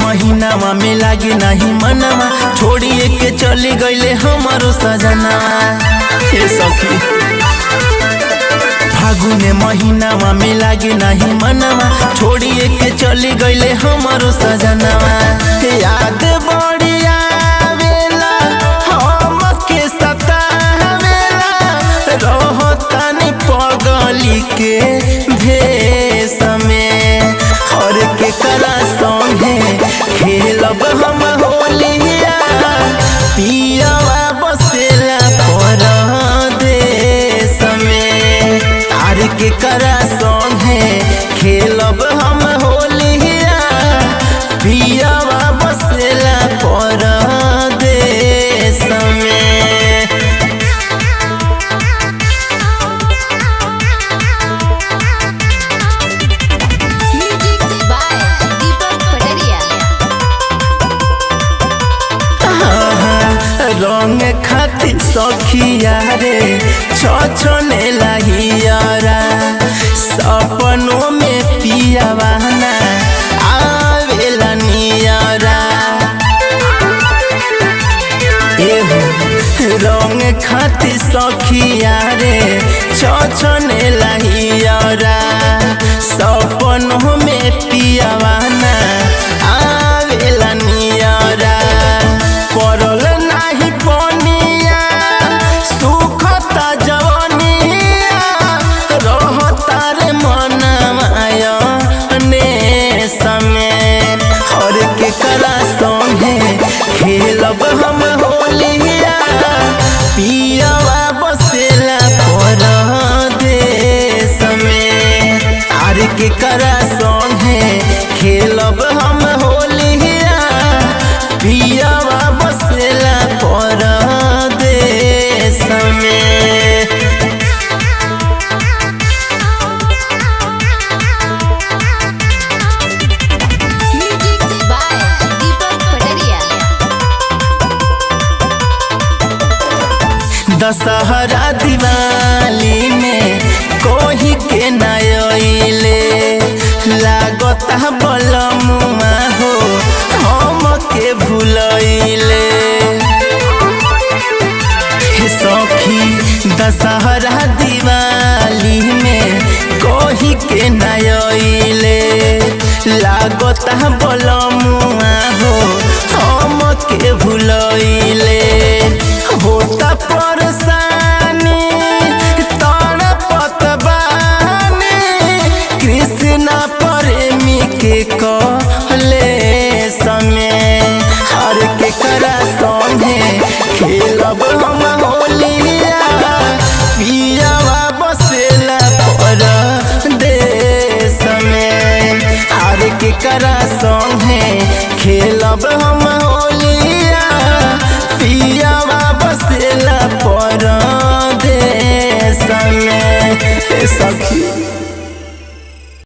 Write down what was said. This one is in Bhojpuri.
महीनावा में लागे नहीं मनवा, छोड़िए के चली गईले हमारो सजनावा। हे सखी फागुन महीनावा में लागे नहीं मनवा, छोड़िए के चली गईले हमारो सजनावा। याद बड़ी आवेला हमके सतावेला, रहतानी पगली के भेष में। और के करा संगे खेलब हम होलिया, पियवा बसेला परदेश में। आर के करा संगे खेलब हम होलिया, पियवा बसेला परदेश में। रंग खाती सखिया रे छछने लहियारा, सपनों में पियावाना आवेला नियारा। एहो रंग खाती सखिया रे छछने लहियारा, सपनों में पियावाना आवेला नियारा। परल नाही पनिया सुखता जवनिया, रहता रे मनमाया ने समय। और के करा संगे खेलब हम होलिया, पियवा बसेला परदेश में। आर के करा संगे खेलब हम होलिया, पियवा बसेला परदेश में। दशहरा दिवाली में कोही के नयले, लागता बलमुआ हो हमके भूलैले। हे सखी दशहरा दिवाली में कोही के नयले, लागता बलमुआ हो हमके भूलैले। होता परेशानी तड़पत बानी, कृष्णा प्रेमी के कहले समय। हर के करा संगे खेलब हम होलिया, पियवा बसेला परदेश में। हर के करा संगे खेलब हम होलिया, पियवा बसेला परदेश में। सखी